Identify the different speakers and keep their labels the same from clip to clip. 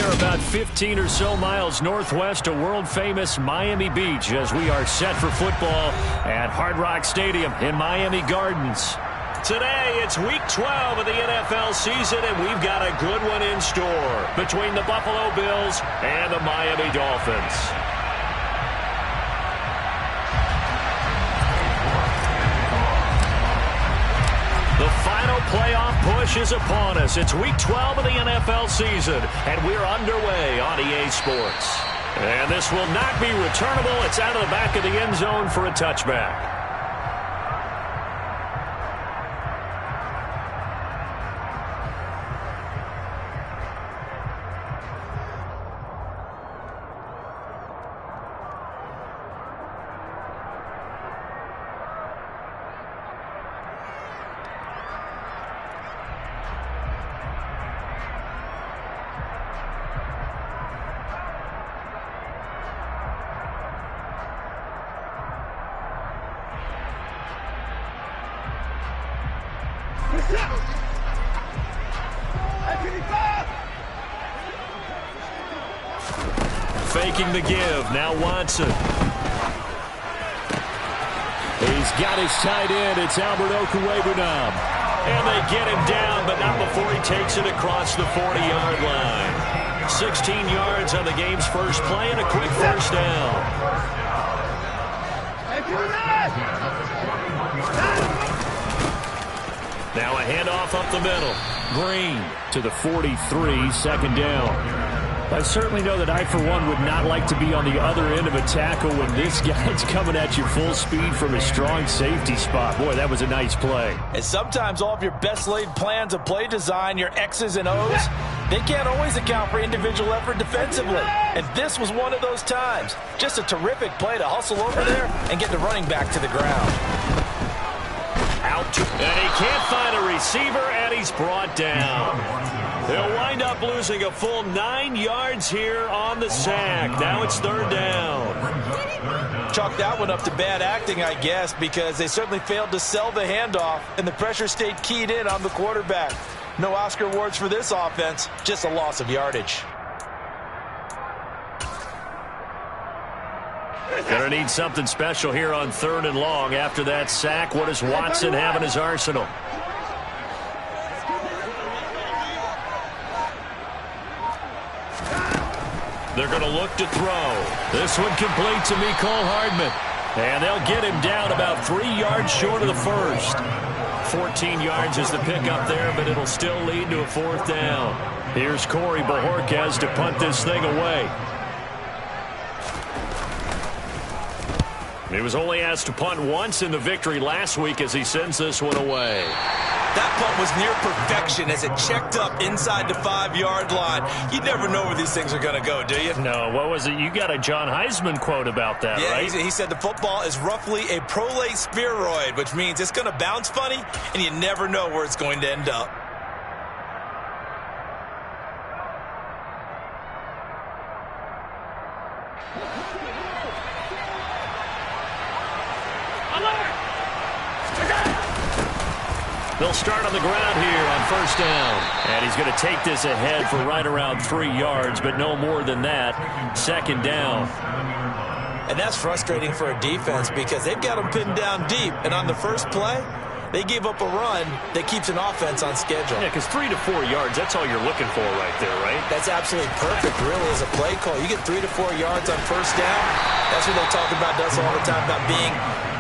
Speaker 1: are about 15 or so miles northwest of world-famous Miami Beach as we are set for football at Hard Rock Stadium in Miami Gardens. Today, it's Week 12 of the NFL season, and we've got a good one in store between the Buffalo Bills and the Miami Dolphins. The final playoff push is upon us. It's Week 12 of the NFL season, and we're underway on EA Sports. And this will not be returnable. It's out of the back of the end zone for a touchback. Faking the give. Now Watson. He's got his tight end. It's Albert Okwuegbunam. And they get him down, but not before he takes it across the 40-yard line. 16 yards on the game's first play and a quick first down. Now a handoff up the middle. Green to the 43, second down. I certainly know that I, for one, would not like to be on the other end of a tackle when this guy's coming at you full speed from a strong safety spot. Boy, that was a nice play.
Speaker 2: And sometimes all of your best laid plans of play design, your X's and O's, they can't always account for individual effort defensively. And this was one of those times. Just a terrific play to hustle over there and get the running back to the ground.
Speaker 1: Out. And he can't find a receiver, and he's brought down. They'll wind up losing a full 9 yards here on the sack. Now it's third down.
Speaker 2: Chalk that one up to bad acting, I guess, because they certainly failed to sell the handoff, and the pressure stayed keyed in on the quarterback. No Oscar awards for this offense, just a loss of yardage.
Speaker 1: Gonna need something special here on third and long. After that sack, what does Watson have in his arsenal? They're going to look to throw. This one complete to Mecole Hardman. And they'll get him down about 3 yards short of the first. 14 yards is the pickup there, but it'll still lead to a fourth down. Here's Corey Bojorquez to punt this thing away. He was only asked to punt once in the victory last week as he sends this one away.
Speaker 2: That punt was near perfection as it checked up inside the 5-yard line. You never know where these things are going to go, do you?
Speaker 1: No, what was it? You got a John Heisman quote about that, right?
Speaker 2: Yeah, he said the football is roughly a prolate spheroid, which means it's going to bounce funny, and you never know where it's going to end up.
Speaker 1: They'll start on the ground here on first down. And he's going to take this ahead for right around 3 yards, but no more than that. Second down.
Speaker 2: And that's frustrating for a defense because they've got them pinned down deep. And on the first play, they gave up a run that keeps an offense on schedule.
Speaker 1: Yeah, because 3 to 4 yards, that's all you're looking for right there, right?
Speaker 2: That's absolutely perfect, really, as a play call. You get 3 to 4 yards on first down. That's what they talk about us all the time, about being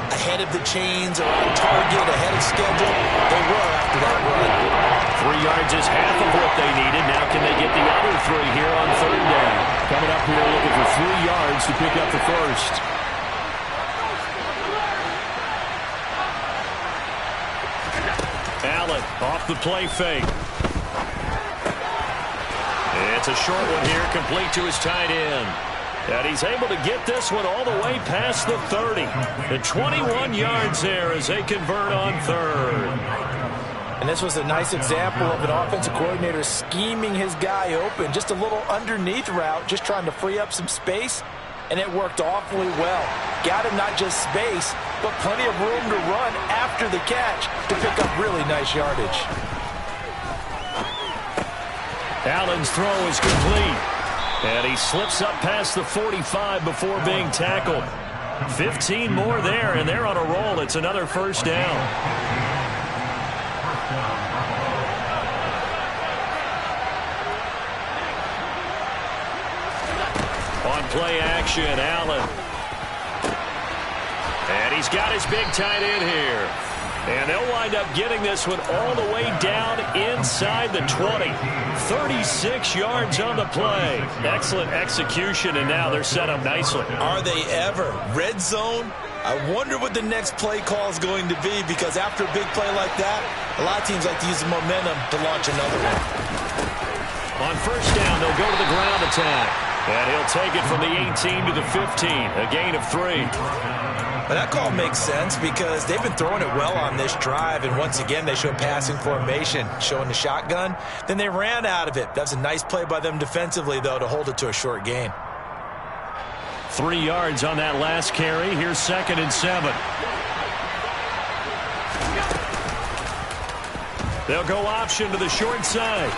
Speaker 2: ahead of the chains or on target, ahead of schedule. They were after that run.
Speaker 1: 3 yards is half of what they needed. Now can they get the other 3 here on third down? Coming up here looking for 3 yards to pick up the first. Allen off the play fake. It's a short one here, complete to his tight end. And he's able to get this one all the way past the 30. The 21 yards there as they convert on third.
Speaker 2: And this was a nice example of an offensive coordinator scheming his guy open. Just a little underneath route, just trying to free up some space. And it worked awfully well. Got him not just space, but plenty of room to run after the catch to pick up really nice yardage.
Speaker 1: Allen's throw is complete. And he slips up past the 45 before being tackled. 15 more there, and they're on a roll. It's another first down. On play action, Allen. And he's got his big tight end here. And they'll wind up getting this one all the way down inside the 20. 36 yards on the play. Excellent execution, and now they're set up nicely.
Speaker 2: Are they ever? Red zone? I wonder what the next play call is going to be, because after a big play like that, a lot of teams like to use the momentum to launch another one.
Speaker 1: On first down, they'll go to the ground attack. And he'll take it from the 18 to the 15, a gain of 3.
Speaker 2: But that call makes sense because they've been throwing it well on this drive, and once again they show passing formation, showing the shotgun. Then they ran out of it. That's a nice play by them defensively, though, to hold it to a short gain.
Speaker 1: 3 yards on that last carry. Here's 2nd and 7. They'll go option to the short side.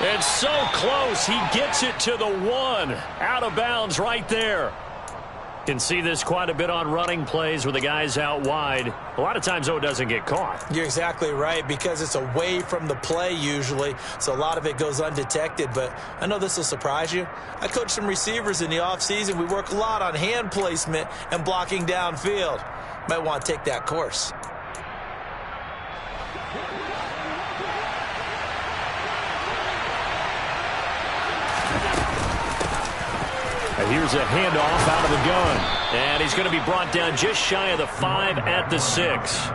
Speaker 1: It's so close. He gets it to the 1. Out of bounds right there. Can see this quite a bit on running plays where the guy's out wide. A lot of times, though, it doesn't get caught.
Speaker 2: You're exactly right, because it's away from the play usually, so a lot of it goes undetected. But I know this will surprise you. I coach some receivers in the offseason. We work a lot on hand placement and blocking downfield. Might want to take that course.
Speaker 1: And here's a handoff out of the gun. And he's going to be brought down just shy of the 5 at the 6.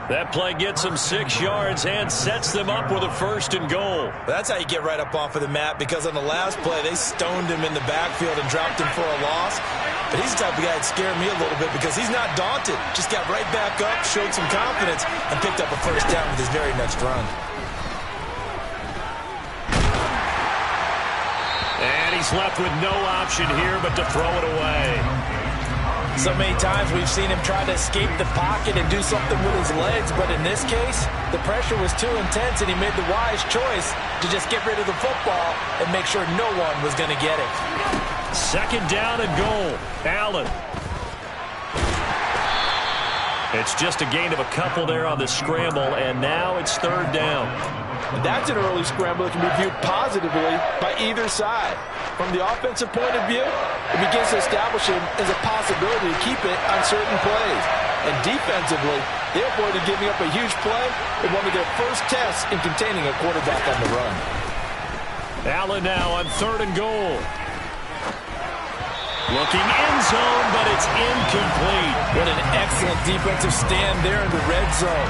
Speaker 1: That play gets him 6 yards and sets them up with a 1st and goal.
Speaker 2: That's how you get right up off of the mat, because on the last play, they stoned him in the backfield and dropped him for a loss. But he's the type of guy that scared me a little bit because he's not daunted. Just got right back up, showed some confidence, and picked up a 1st down with his very next run.
Speaker 1: And he's left with no option here but to throw it away.
Speaker 2: So many times we've seen him try to escape the pocket and do something with his legs, but in this case, the pressure was too intense and he made the wise choice to just get rid of the football and make sure no one was going to get it.
Speaker 1: 2nd down and goal. Allen. It's just a gain of a couple there on the scramble, and now it's 3rd down.
Speaker 2: That's an early scramble that can be viewed positively by either side. From the offensive point of view, it begins to establish him as a possibility to keep it on certain plays. And defensively, they avoided giving up a huge play in one of their first tests in containing a quarterback on the run.
Speaker 1: Allen now on 3rd and goal. Looking end zone, but it's incomplete.
Speaker 2: What an excellent defensive stand there in the red zone.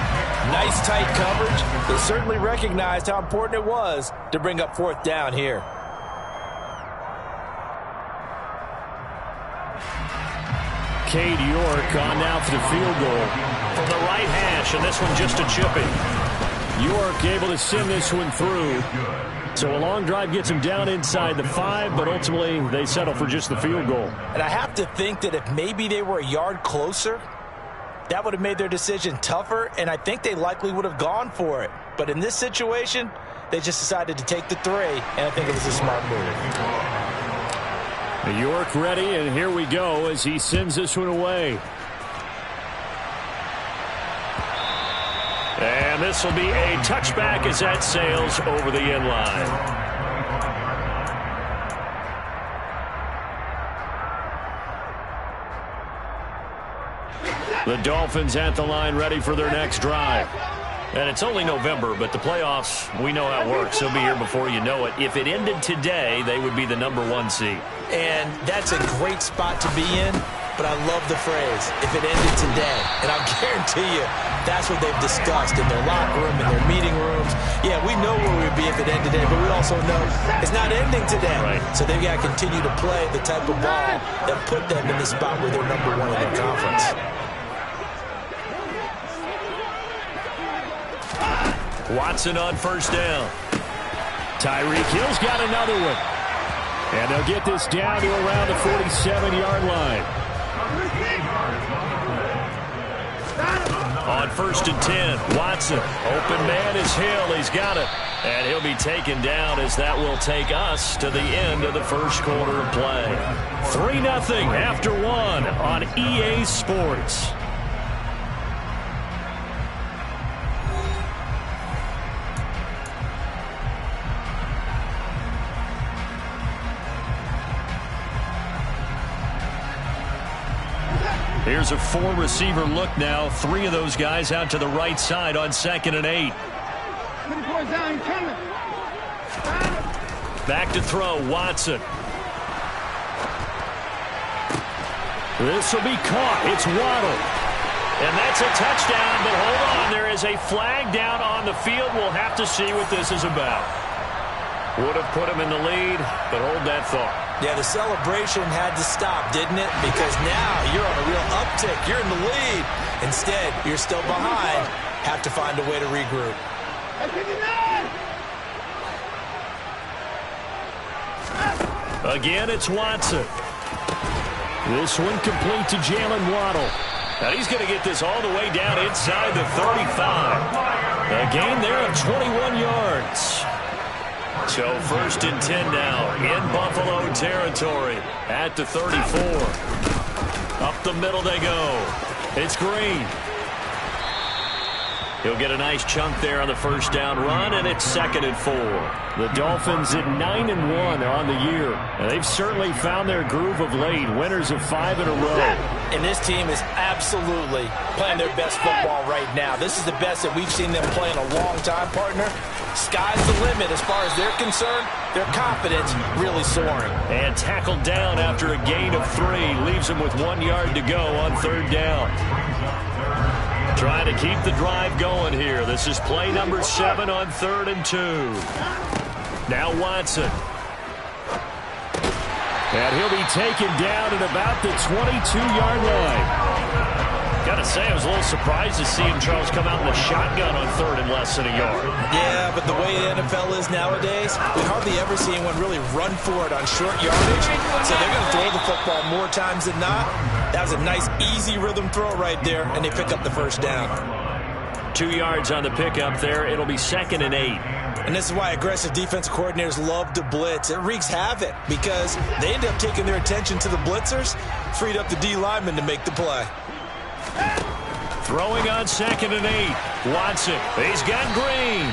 Speaker 2: Nice tight coverage. They certainly recognized how important it was to bring up 4th down here.
Speaker 1: Cade York on now for the field goal from the right hash, and this one just a chipping. York able to send this one through. So a long drive gets him down inside the 5, but ultimately they settle for just the field goal.
Speaker 2: And I have to think that if maybe they were a yard closer, that would have made their decision tougher, and I think they likely would have gone for it. But in this situation, they just decided to take the 3, and I think it was a smart move.
Speaker 1: York ready, and here we go as he sends this one away. And this will be a touchback as that sails over the end line. The Dolphins at the line ready for their next drive. And it's only November, but the playoffs, we know how it works. They'll be here before you know it. If it ended today, they would be the #1 seed.
Speaker 2: And that's a great spot to be in, but I love the phrase, if it ended today. And I'll guarantee you, that's what they've discussed in their locker room, in their meeting rooms. Yeah, we know where we would be if it ended today, but we also know it's not ending today.
Speaker 1: Right.
Speaker 2: So they've got to continue to play the type of ball that put them in the spot where they're #1 in their conference.
Speaker 1: Watson on 1st down. Tyreek Hill's got another one. And they'll get this down to around the 47-yard line. On first and 10. Watson, open man is Hill. He's got it. And he'll be taken down as that will take us to the end of the first quarter of play. 3-0 after 1 on EA Sports. Here's a 4-receiver look now. 3 of those guys out to the right side on 2nd and 8. Back to throw, Watson. This will be caught. It's Waddle. And that's a touchdown, but hold on. There is a flag down on the field. We'll have to see what this is about. Would have put him in the lead, but hold that thought.
Speaker 2: Yeah, the celebration had to stop, didn't it? Because now you're on a real uptick. You're in the lead. Instead, you're still behind. Have to find a way to regroup.
Speaker 1: Again, it's Watson. This one complete to Jalen Waddle. And he's going to get this all the way down inside the 35. A gain there of 21 yards. So 1st and 10 now in Buffalo territory at the 34. Up the middle they go. It's Green. He'll get a nice chunk there on the first down run, and it's 2nd and 4. The Dolphins at 9-1 on the year, and they've certainly found their groove of late. Winners of 5 in a row.
Speaker 2: And this team is absolutely playing their best football right now. This is the best that we've seen them play in a long time, partner. Sky's the limit as far as they're concerned. Their confidence really soaring.
Speaker 1: And tackled down after a gain of 3. Leaves them with 1 yard to go on 3rd down. Trying to keep the drive going here. This is play number 7 on 3rd and 2. Now Watson. And he'll be taken down at about the 22-yard line. Gotta say, I was a little surprised to see him, Charles, come out in the shotgun on 3rd and less than a yard.
Speaker 2: Yeah, but the way the NFL is nowadays, we hardly ever see anyone really run for it on short yardage. So they're going to throw the football more times than not. That was a nice, easy rhythm throw right there, and they pick up the first down.
Speaker 1: 2 yards on the pickup there. It'll be 2nd and 8.
Speaker 2: And this is why aggressive defense coordinators love to blitz. It wreaks havoc because they end up taking their attention to the blitzers, freed up the D lineman to make the play.
Speaker 1: Throwing on 2nd and 8. Watson. He's got Green.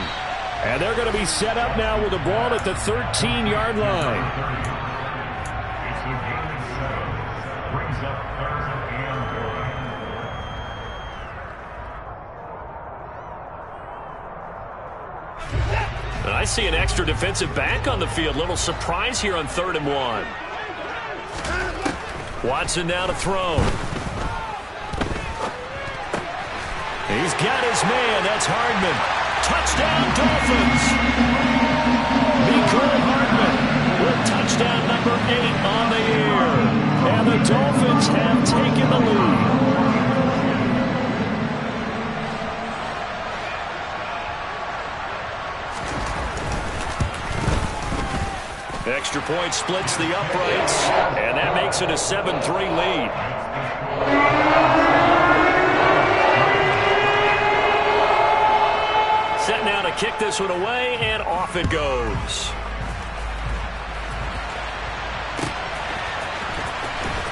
Speaker 1: And they're going to be set up now with the ball at the 13-yard line. I see an extra defensive back on the field. Little surprise here on 3rd and 1. Watson now to throw. He's got his man. That's Hardman. Touchdown, Dolphins. Mecole Hardman with touchdown number 8 on the year. And the Dolphins have taken the lead. Extra point splits the uprights, and that makes it a 7-3 lead. Set now to kick this one away, and off it goes.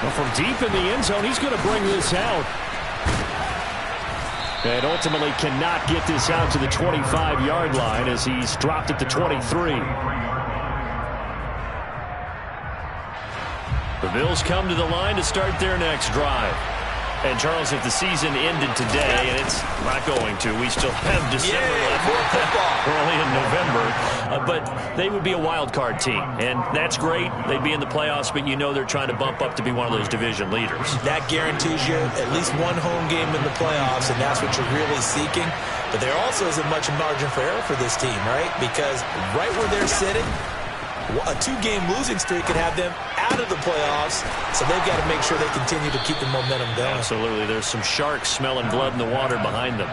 Speaker 1: Well, from deep in the end zone, he's going to bring this out. And ultimately cannot get this out to the 25-yard line as he's dropped at the 23. The Bills come to the line to start their next drive. And, Charles, if the season ended today, and it's not going to, we still have December left, early in November, but they would be a wild card team. And that's great. They'd be in the playoffs, but you know they're trying to bump up to be one of those division leaders. That guarantees you at least one home game in the playoffs, and that's what you're really seeking. But there also isn't much margin for error for this team, right? Because right where they're sitting, a 2-game losing streak could have them out of the playoffs, so they've got to make sure they continue to keep the momentum going. Absolutely. There's some sharks smelling blood in the water behind them.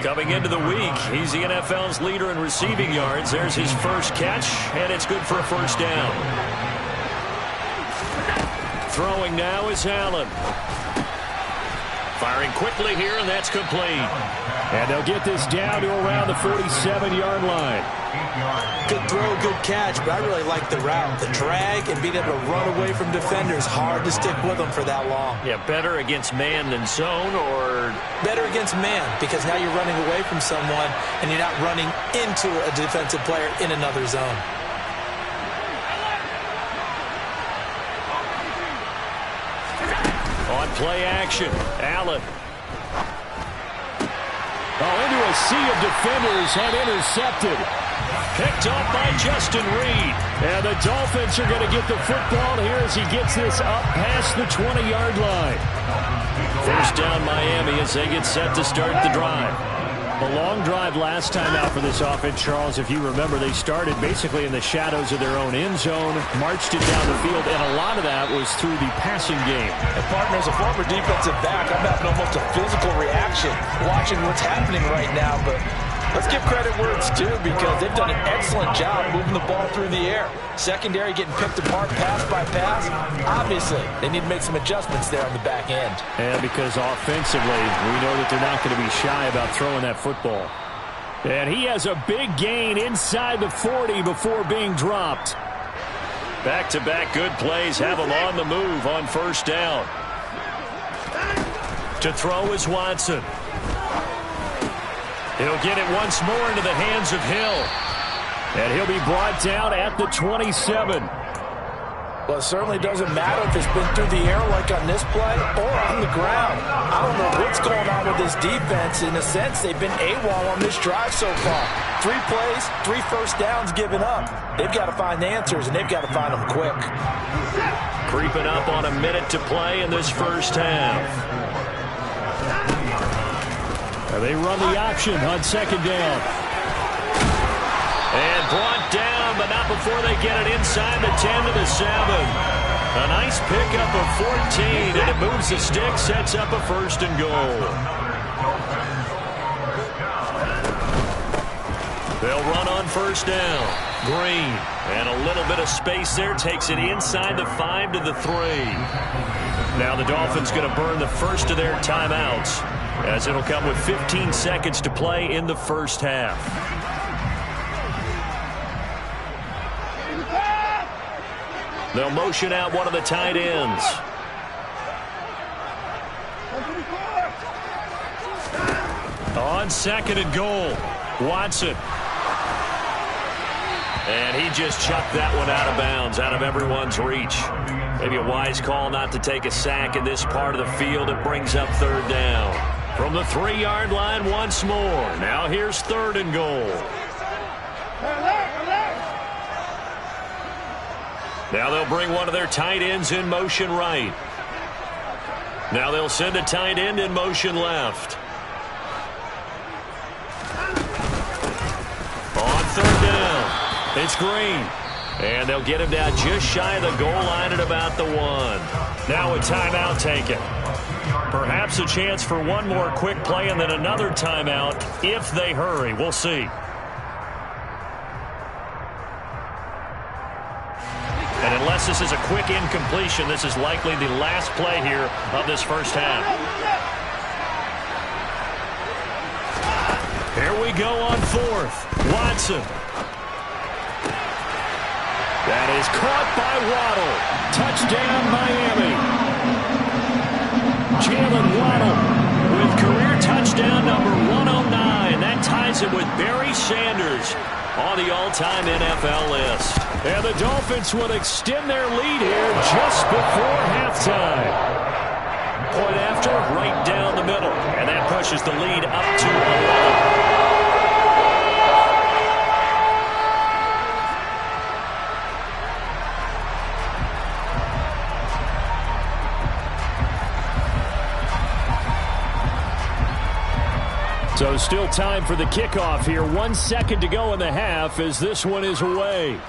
Speaker 1: Coming into the week, he's the NFL's leader in receiving yards. There's his first catch, and it's good for a first down. Throwing now is Allen. Firing quickly here, and that's complete. And they'll get this down to around the 47-yard line.
Speaker 2: Good throw, good catch, but I really like the route. The drag and being able to run away from defenders, hard to stick with them for that long.
Speaker 1: Yeah, better against man than zone, or?
Speaker 2: Better against man, because now you're running away from someone and you're not running into a defensive player in another zone.
Speaker 1: On play action, Allen. Into a sea of defenders and intercepted. Picked up by Justin Reed. And the Dolphins are going to get the football here as he gets this up past the 20-yard line. First down Miami as they get set to start the drive. A long drive last time out for this offense, Charles. If you remember, they started basically in the shadows of their own end zone, marched it down the field, and a lot of that was through the passing game.
Speaker 2: And partner, as a former defensive back, I'm having almost a physical reaction watching what's happening right now. But let's give credit where it's due, because they've done an excellent job moving the ball through the air. Secondary getting picked apart pass by pass. Obviously, they need to make some adjustments there on the back end.
Speaker 1: And because offensively, we know that they're not going to be shy about throwing that football. And he has a big gain inside the 40 before being dropped. Back-to-back good plays have him on the move on first down. To throw is Watson. He'll get it once more into the hands of Hill. And he'll be brought down at the 27.
Speaker 2: Well, it certainly doesn't matter if it's been through the air like on this play or on the ground. I don't know what's going on with this defense. In a sense, they've been AWOL on this drive so far. 3 plays, 3 first downs given up. They've got to find answers, and they've got to find them quick.
Speaker 1: Creeping up on a minute to play in this first half. And they run the option on second down. And brought down, but not before they get it inside the 10 to the 7. A nice pickup of 14, and it moves the stick, sets up a first and goal. They'll run on first down. Green, and a little bit of space there, takes it inside the 5 to the 3. Now the Dolphins going to burn the first of their timeouts, as it'll come with 15 seconds to play in the first half. They'll motion out one of the tight ends. On second and goal, Watson. And he just chucked that one out of bounds, out of everyone's reach. Maybe a wise call not to take a sack in this part of the field. It brings up third down. From the 3-yard line once more. Now here's third and goal. Now they'll bring one of their tight ends in motion right. Now they'll send a tight end in motion left. On third down, it's Green. And they'll get him down just shy of the goal line at about the 1. Now a timeout taken. Perhaps a chance for one more quick play and then another timeout if they hurry. We'll see. And unless this is a quick incompletion, this is likely the last play here of this first half. Here we go on fourth. Watson. That is caught by Waddle. Touchdown, Miami. Jalen Waddle with career touchdown number 109. That ties it with Barry Sanders on the all-time NFL list. And the Dolphins will extend their lead here just before halftime. Point after, right down the middle. And that pushes the lead up to 11. So still time for the kickoff here. 1 second to go in the half as this one is away.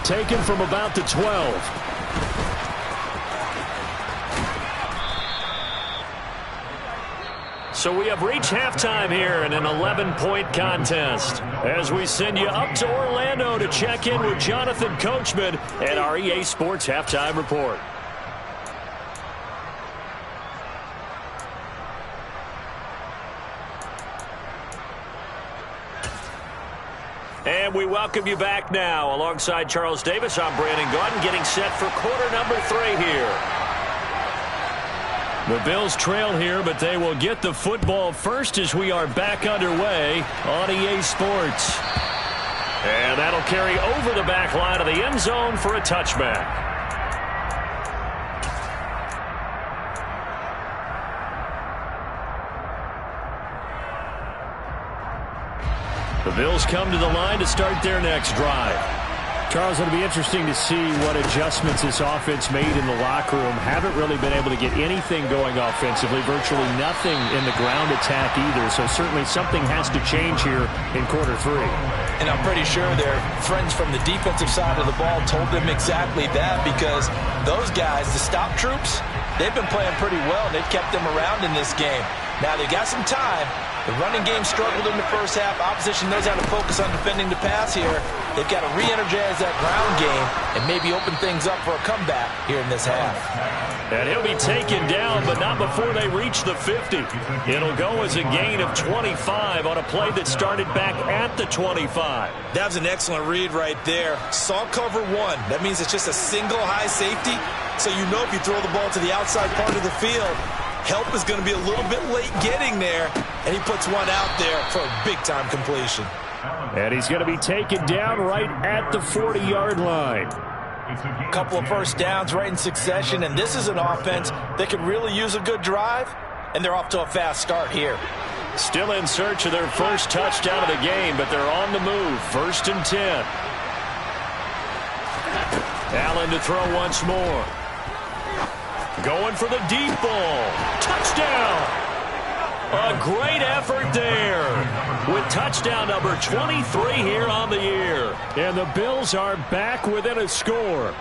Speaker 1: Taken from about the 12. So we have reached halftime here in an 11-point contest as we send you up to Orlando to check in with Jonathan Coachman and our EA Sports Halftime Report. And we welcome you back now. Alongside Charles Davis, I'm Brandon Gaudin, getting set for quarter number 3 here. The Bills trail here, but they will get the football first as we are back underway on EA Sports. And that'll carry over the back line of the end zone for a touchback. The Bills come to the line to start their next drive. Charles, it'll be interesting to see what adjustments this offense made in the locker room. Haven't really been able to get anything going offensively, virtually nothing in the ground attack either. So certainly something has to change here in quarter 3.
Speaker 2: And I'm pretty sure their friends from the defensive side of the ball told them exactly that, because those guys, the stop troops, they've been playing pretty well, and they've kept them around in this game. Now they got some time. The running game struggled in the first half. Opposition knows how to focus on defending the pass here. They've got to re-energize that ground game and maybe open things up for a comeback here in this half.
Speaker 1: And he'll be taken down, but not before they reach the 50. It'll go as a gain of 25 on a play that started back at the 25.
Speaker 2: That was an excellent read right there. Saw cover 1. That means it's just a single high safety. So you know if you throw the ball to the outside part of the field, help is going to be a little bit late getting there, and he puts one out there for a big-time completion.
Speaker 1: And he's going to be taken down right at the 40-yard line.
Speaker 2: A couple of first downs right in succession, and this is an offense that could really use a good drive, and they're off to a fast start here.
Speaker 1: Still in search of their first touchdown of the game, but they're on the move. 1st and 10. Allen to throw once more. Going for the deep ball. Touchdown! A great effort there with touchdown number 23 here on the year. And the Bills are back within a score.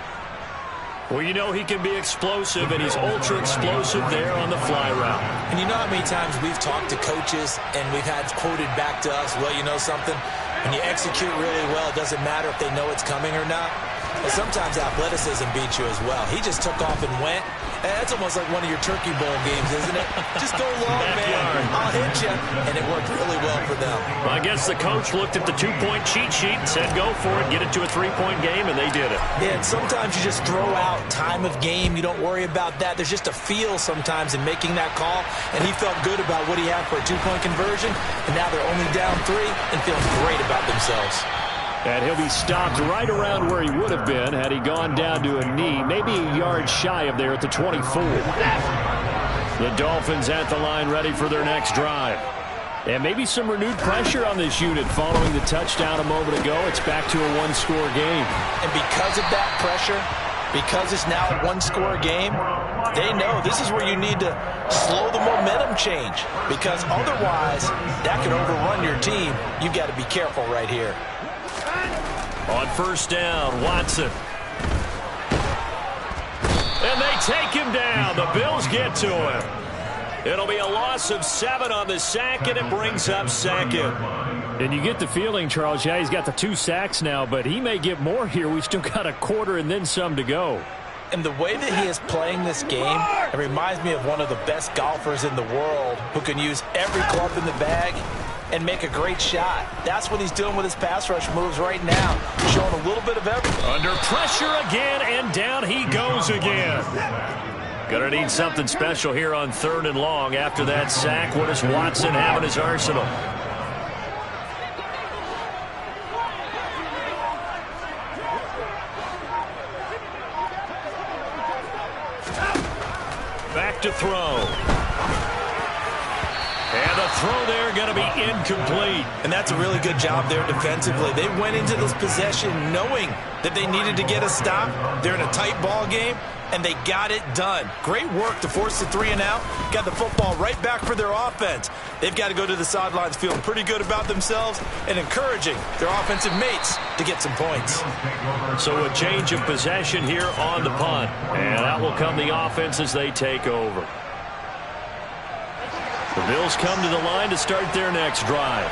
Speaker 1: Well, you know he can be explosive, and he's ultra-explosive there on the fly route.
Speaker 2: And you know how many times we've talked to coaches and we've had quoted back to us, well, you know something? When you execute really well, it doesn't matter if they know it's coming or not. But sometimes athleticism beats you as well. He just took off and went. And that's almost like one of your Turkey Bowl games, isn't it? Just go long, man. I'll hit you. And it worked really well for them.
Speaker 1: Well, I guess the coach looked at the 2-point cheat sheet and said, go for it, get it to a 3-point game, and they did it.
Speaker 2: Yeah, and sometimes you just throw out time of game. You don't worry about that. There's just a feel sometimes in making that call. And he felt good about what he had for a 2-point conversion. And now they're only down 3 and feeling great about themselves.
Speaker 1: And he'll be stopped right around where he would have been had he gone down to a knee, maybe a yard shy of there at the 24. The Dolphins at the line ready for their next drive. And maybe some renewed pressure on this unit following the touchdown a moment ago. It's back to a one-score game.
Speaker 2: And because of that pressure, because it's now a one-score game, they know this is where you need to slow the momentum change, because otherwise that could overrun your team. You've got to be careful right here.
Speaker 1: On 1st down, Watson. And they take him down. The Bills get to him. It'll be a loss of 7 on the sack, and it brings up 2nd. And you get the feeling, Charles, yeah, he's got the 2 sacks now, but he may get more here. We've still got a quarter and then some to go.
Speaker 2: And the way that he is playing this game, it reminds me of one of the best golfers in the world who can use every club in the bag and make a great shot. That's what he's doing with his pass rush moves right now, showing a little bit of everything.
Speaker 1: Under pressure again, and down he goes again. Gonna need something special here on 3rd and long after that sack. What does Watson have in his arsenal? Back to throw. And the throw there going to be incomplete.
Speaker 2: And that's a really good job there defensively. They went into this possession knowing that they needed to get a stop. They're in a tight ball game, and they got it done. Great work to force the 3 and out. Got the football right back for their offense. They've got to go to the sidelines feeling pretty good about themselves and encouraging their offensive mates to get some points.
Speaker 1: So a change of possession here on the punt. And out will come the offense as they take over. The Bills come to the line to start their next drive.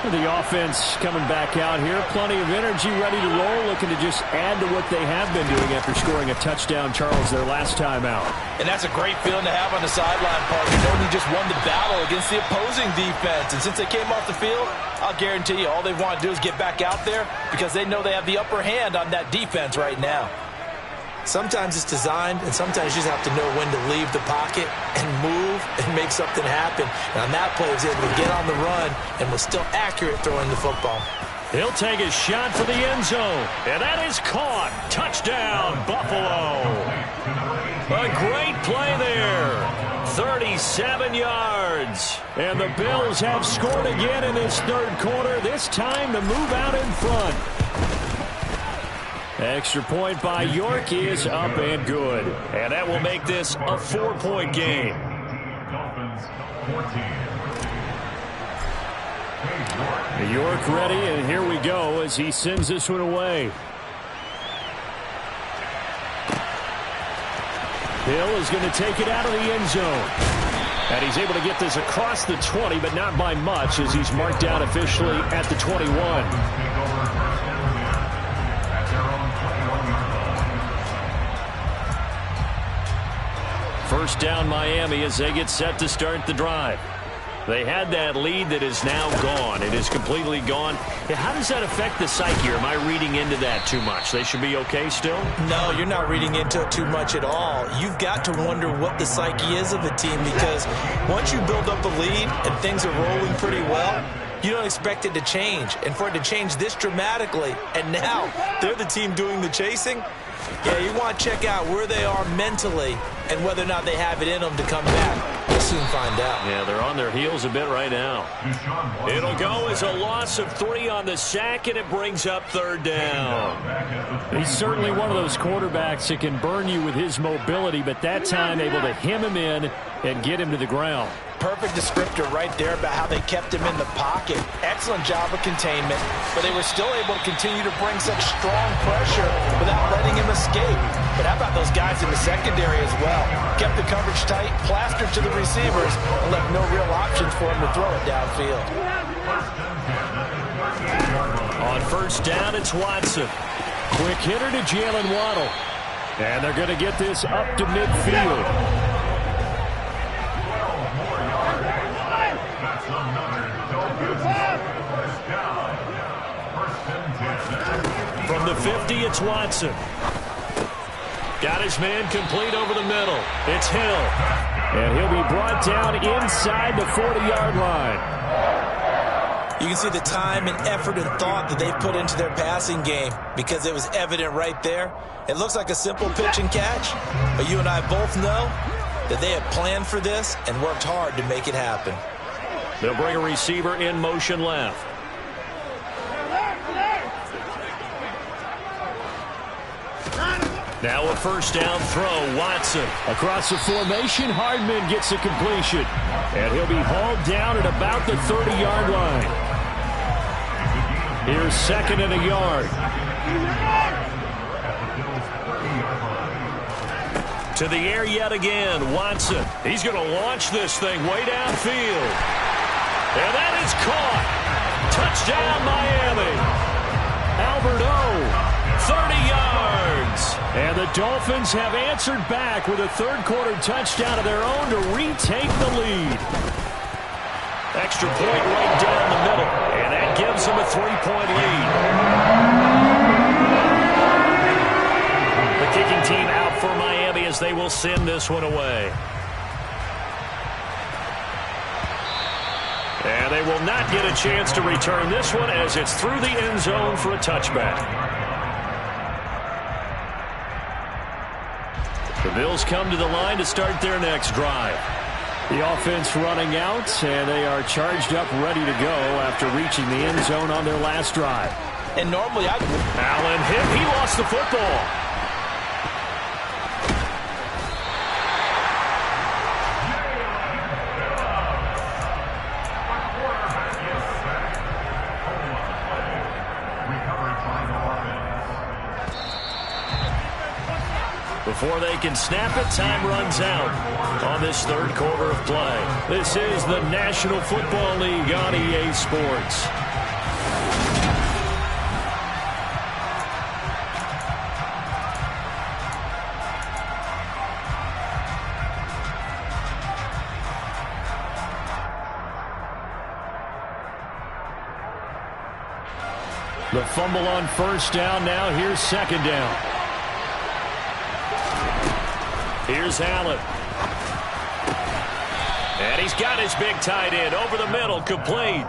Speaker 1: The offense coming back out here. Plenty of energy, ready to roll, looking to just add to what they have been doing after scoring a touchdown, Charles, their last time out.
Speaker 2: And that's a great feeling to have on the sideline, partner, knowing you just won the battle against the opposing defense. And since they came off the field, I'll guarantee you all they want to do is get back out there because they know they have the upper hand on that defense right now. Sometimes it's designed, and sometimes you just have to know when to leave the pocket and move and make something happen. And on that play, he was able to get on the run and was still accurate throwing the football.
Speaker 1: He'll take a shot for the end zone, and that is caught. Touchdown, Buffalo. A great play there. 37 yards. And the Bills have scored again in this third quarter, this time to move out in front. Extra point by York is up and good. And that will make this a 4-point game. York ready, and here we go as he sends this one away. Hill is going to take it out of the end zone. And he's able to get this across the 20, but not by much as he's marked down officially at the 21. First down Miami as they get set to start the drive. They had that lead that is now gone. It is completely gone. How does that affect the psyche? Or am I reading into that too much? They should be okay still?
Speaker 2: No, you're not reading into it too much at all. You've got to wonder what the psyche is of the team because once you build up a lead and things are rolling pretty well, you don't expect it to change. And for it to change this dramatically, and now they're the team doing the chasing, yeah, you want to check out where they are mentally and whether or not they have it in them to come back. We'll soon find out.
Speaker 1: Yeah, they're on their heels a bit right now. It'll go as a loss of 3 on the sack, and it brings up third down. He's certainly one of those quarterbacks that can burn you with his mobility, but that time able to hem him in and get him to the ground.
Speaker 2: Perfect descriptor right there about how they kept him in the pocket. Excellent job of containment, but they were still able to continue to bring such strong pressure without letting him escape. But how about those guys in the secondary as well? Kept the coverage tight, plastered to the receivers, and left no real options for him to throw it downfield.
Speaker 1: On first down, it's Watson. Quick hitter to Jalen Waddle. And they're going to get this up to midfield. From the 50, it's Watson. Got his man complete over the middle. It's Hill. And he'll be brought down inside the 40-yard line.
Speaker 2: You can see the time and effort and thought that they've put into their passing game because it was evident right there. It looks like a simple pitch and catch, but you and I both know that they have planned for this and worked hard to make it happen.
Speaker 1: They'll bring a receiver in motion left. Now a first down throw, Watson. Across the formation, Hardman gets the completion. And he'll be hauled down at about the 30-yard line. Here's second and a yard. To the air yet again, Watson. He's going to launch this thing way downfield. And that is caught. Touchdown, Miami. Albert O, 30 yards. And the Dolphins have answered back with a third-quarter touchdown of their own to retake the lead. Extra point right down the middle, and that gives them a 3-point lead. The kicking team out for Miami as they will send this one away. And they will not get a chance to return this one as it's through the end zone for a touchback. The Bills come to the line to start their next drive. The offense running out, and they are charged up, ready to go after reaching the end zone on their last drive.
Speaker 2: And normally
Speaker 1: Allen hit. He lost the football. Before they can snap it, time runs out on this third quarter of play. This is the National Football League on EA Sports. The fumble on first down. Now here's second down. Here's Allen. And he's got his big tight end over the middle, complete.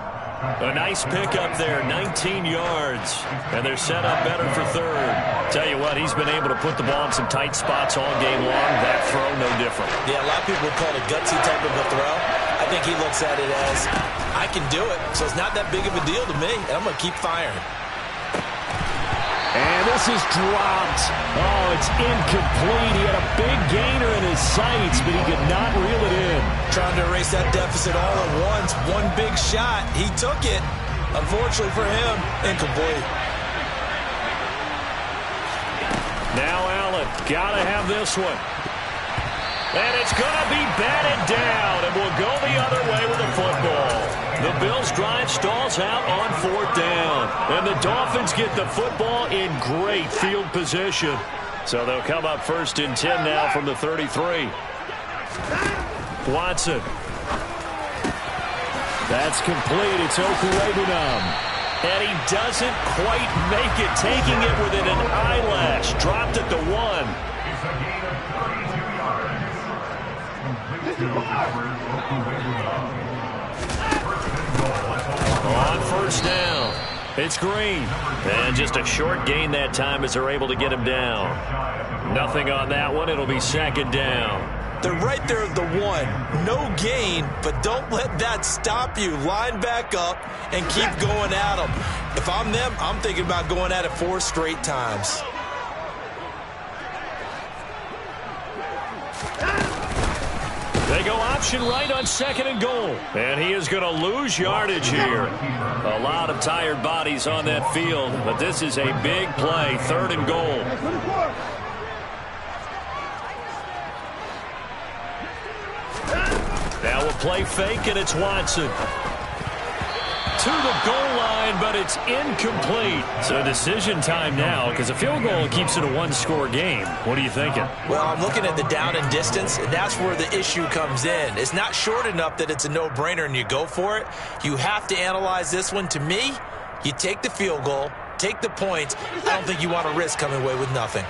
Speaker 1: A nice pickup there, 19 yards. And they're set up better for third. Tell you what, he's been able to put the ball in some tight spots all game long. That throw, no different.
Speaker 2: Yeah, a lot of people would call it a gutsy type of a throw. I think he looks at it as, I can do it, so it's not that big of a deal to me, and I'm going to keep firing.
Speaker 1: And this is dropped. Oh, it's incomplete. He had a big gainer in his sights, but he could not reel it in.
Speaker 2: Trying to erase that deficit all at once. One big shot. He took it. Unfortunately for him, incomplete.
Speaker 1: Now Allen. Got to have this one. And it's going to be batted down, and we'll go the other way with the football. The Bills' drive stalls out on fourth down, and the Dolphins get the football in great field position. So they'll come up first and 10 now from the 33. Watson. That's complete. It's Okurebunom. And he doesn't quite make it, taking it within an eyelash. Dropped at the 1. On first down, it's Green. And just a short gain that time as they're able to get him down. Nothing on that one. It'll be second down.
Speaker 2: They're right there at the 1. No gain, but don't let that stop you. Line back up and keep going at them. If I'm them, I'm thinking about going at it 4 straight times.
Speaker 1: They go option right on second and goal. And he is going to lose yardage here. A lot of tired bodies on that field, but this is a big play, third and goal. Now we'll play fake, and it's Watson. To the goal line, but it's incomplete. So decision time now, because a field goal keeps it a one-score game. What are you thinking?
Speaker 2: Well, I'm looking at the down and distance, and that's where the issue comes in. It's not short enough that it's a no-brainer and you go for it. You have to analyze this one. To me, you take the field goal, take the points. I don't think you want to risk coming away with nothing.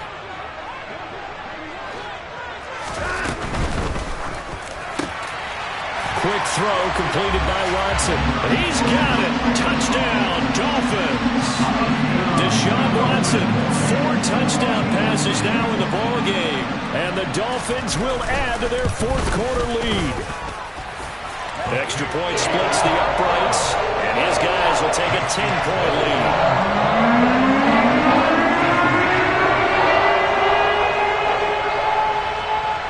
Speaker 1: Quick throw completed by Watson. He's got it. Touchdown, Dolphins. Deshaun Watson, 4 touchdown passes now in the ball game. And the Dolphins will add to their fourth quarter lead. Extra point splits the uprights. And his guys will take a 10-point lead.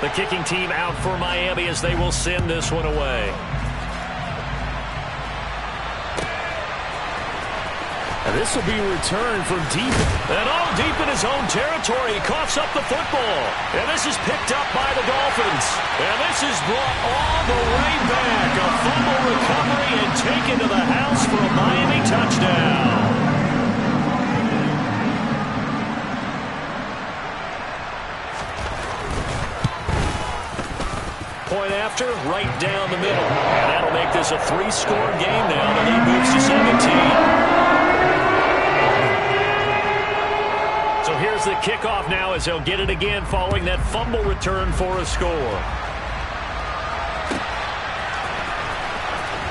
Speaker 1: The kicking team out for Miami as they will send this one away. And this will be returned from deep. And all deep in his own territory. He coughs up the football. And this is picked up by the Dolphins. And this is brought all the way back. A fumble recovery and taken to the house for a Miami touchdown. Point after, right down the middle. And that'll make this a 3-score game now. The lead moves to 17. So here's the kickoff now as they'll get it again following that fumble return for a score.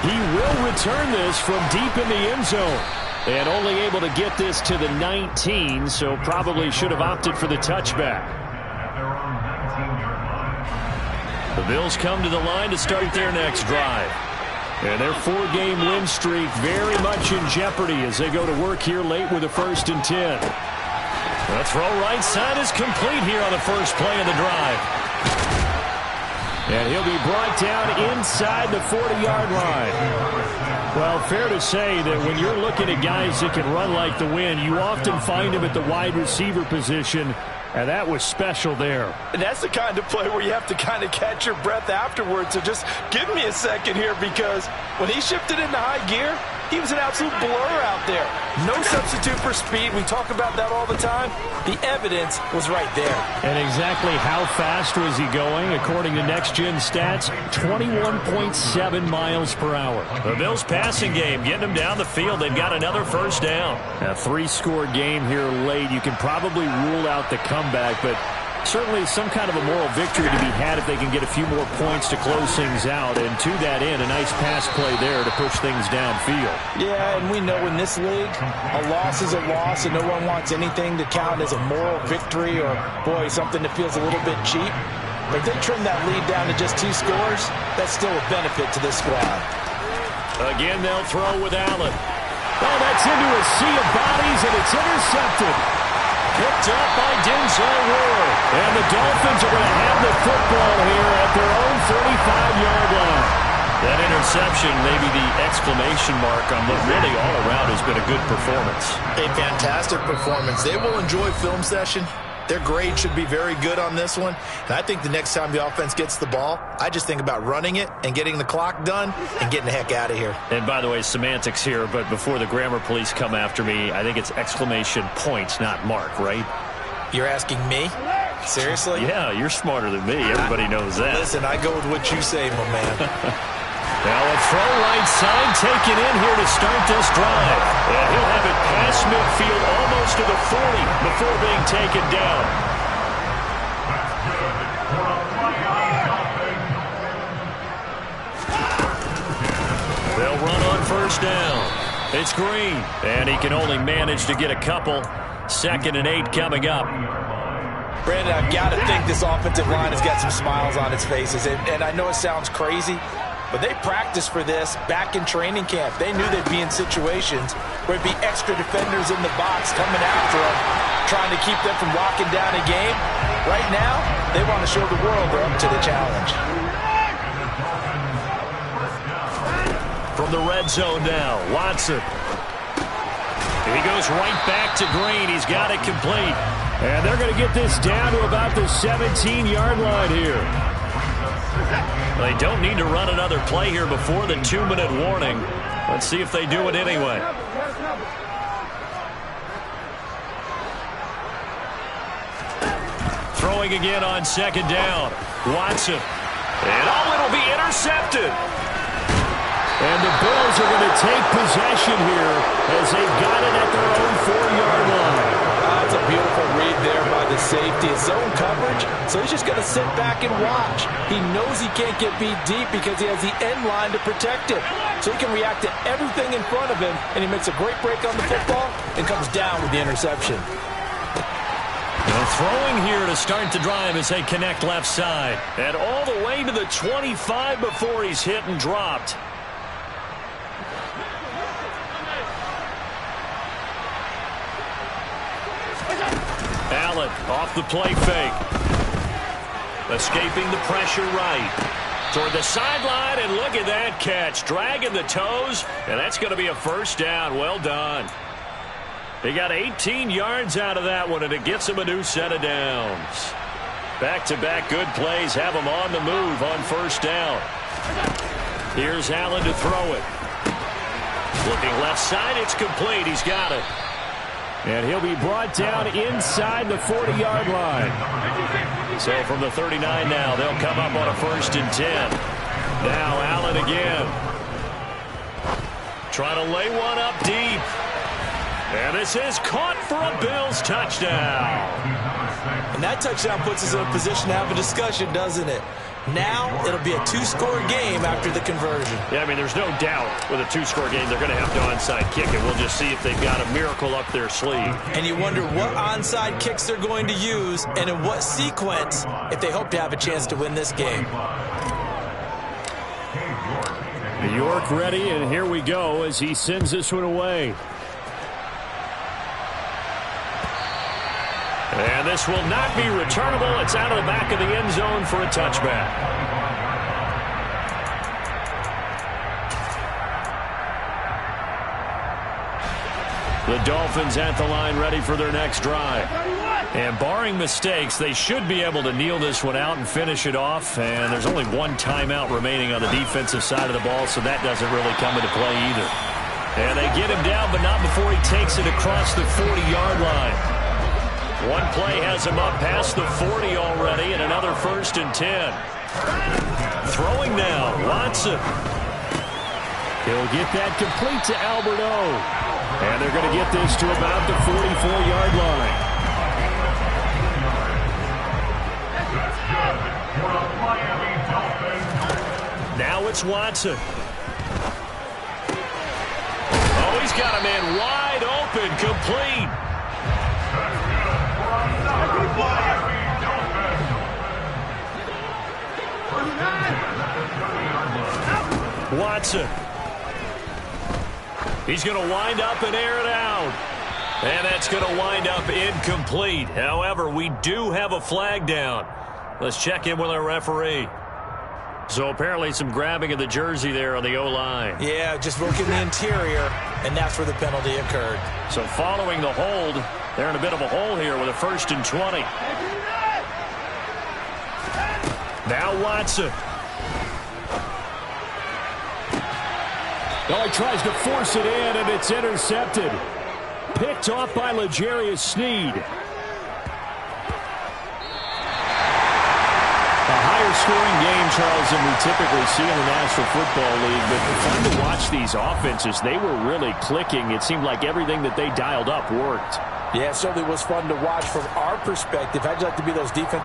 Speaker 1: He will return this from deep in the end zone. And only able to get this to the 19, so probably should have opted for the touchback. The Bills come to the line to start their next drive. And their 4-game win streak very much in jeopardy as they go to work here late with a 1st and 10. The throw right side is complete here on the first play of the drive. And he'll be brought down inside the 40-yard line. Well, fair to say that when you're looking at guys that can run like the wind, you often find them at the wide receiver position. And that was special there.
Speaker 2: And that's the kind of play where you have to kind of catch your breath afterwards. So just give me a second here because When he shifted into high gear, he was an absolute blur out there. No substitute for speed. We talk about that all the time. The evidence was right there.
Speaker 1: And exactly how fast was he going? According to Next Gen Stats, 21.7 miles per hour. The Bills passing game, getting them down the field. They've got another first down. A 3-score game here late. You can probably rule out the comeback, but certainly some kind of a moral victory to be had if they can get a few more points to close things out. And to that end, a nice pass play there to push things downfield.
Speaker 2: Yeah, and we know in this league, a loss is a loss, and no one wants anything to count as a moral victory or, boy, something that feels a little bit cheap. But if they trim that lead down to just 2 scores, that's still a benefit to this squad.
Speaker 1: Again, they'll throw with Allen. Oh, that's into a sea of bodies, and it's intercepted. Picked up by Denzel Ward. And the Dolphins are going to have the football here at their own 35-yard line. That interception, maybe the exclamation mark on what really all around has been a good performance.
Speaker 3: A fantastic performance. They will enjoy film session. Their grade should be very good on this one. And I think the next time the offense gets the ball, I just think about running it and getting the clock done and getting the heck out of here.
Speaker 1: And by the way, semantics here, but before the grammar police come after me, I think it's exclamation points, not mark, right?
Speaker 2: You're asking me? Seriously?
Speaker 1: Yeah, you're smarter than me. Everybody knows that.
Speaker 2: Listen, I go with what you say, my man.
Speaker 1: Now a throw right side taken in here to start this drive. And he'll have it past midfield almost to the 40 before being taken down. They'll run on first down. It's Green, and he can only manage to get a couple. 2nd and 8 coming up.
Speaker 2: Brandon, I've got to think this offensive line has got some smiles on its faces. And I know it sounds crazy, but they practiced for this back in training camp. They knew they'd be in situations where it'd be extra defenders in the box coming after them, trying to keep them from locking down a game. Right now, they want to show the world they're up to the challenge.
Speaker 1: From the red zone now, Watson. He goes right back to Green. He's got it complete. And they're going to get this down to about the 17-yard line here. They don't need to run another play here before the 2-minute warning. Let's see if they do it anyway. Throwing again on 2nd down. Watson. And it'll be intercepted. And the Bills are going to take possession here as they've got it at their own 4-yard line.
Speaker 2: That's a beautiful read there by the safety. It's zone coverage, so he's just going to sit back and watch. He knows he can't get beat deep because he has the end line to protect it. So he can react to everything in front of him, and he makes a great break on the football and comes down with the interception.
Speaker 1: Now throwing here to start the drive as they connect left side. And all the way to the 25 before he's hit and dropped. Allen off the play fake. Escaping the pressure right. Toward the sideline, and look at that catch. Dragging the toes, and that's going to be a first down. Well done. They got 18 yards out of that one, and it gets them a new set of downs. Back-to-back good plays have them on the move on first down. Here's Allen to throw it. Looking left side, it's complete. He's got it. And he'll be brought down inside the 40-yard line. So from the 39 now, they'll come up on a 1st and 10. Now Allen again. Trying to lay one up deep. And this is caught for a Bills touchdown.
Speaker 2: And that touchdown puts us in a position to have a discussion, doesn't it? Now it'll be a 2-score game after the conversion.
Speaker 1: Yeah, I mean, there's no doubt with a 2-score game they're going to have to onside kick it. We'll just see if they've got a miracle up their sleeve.
Speaker 2: And you wonder what onside kicks they're going to use and in what sequence if they hope to have a chance to win this game.
Speaker 1: New York ready, and here we go as he sends this one away. And this will not be returnable. It's out of the back of the end zone for a touchback. The Dolphins at the line ready for their next drive. And barring mistakes, they should be able to kneel this one out and finish it off. And there's only one timeout remaining on the defensive side of the ball, so that doesn't really come into play either. And they get him down, but not before he takes it across the 40-yard line. One play has him up past the 40 already, and another 1st and 10. Throwing now, Watson. He'll get that complete to Albert O. And they're going to get this to about the 44-yard line. Now it's Watson. Oh, he's got a man wide open, complete. Watson. He's going to wind up and air it out. And that's going to wind up incomplete. However, we do have a flag down. Let's check in with our referee. So apparently some grabbing of the jersey there on the O-line.
Speaker 2: Yeah, just working the interior, and that's where the penalty occurred.
Speaker 1: So following the hold, they're in a bit of a hole here with a 1st and 20. Now Watson. Oh, he tries to force it in, and it's intercepted. Picked off by L'Jarius Sneed. A higher-scoring game, Charles, than we typically see in the National Football League. But fun to watch these offenses. They were really clicking. It seemed like everything that they dialed up worked.
Speaker 2: Yeah, it certainly was fun to watch from our perspective. How'd you like to be those defensive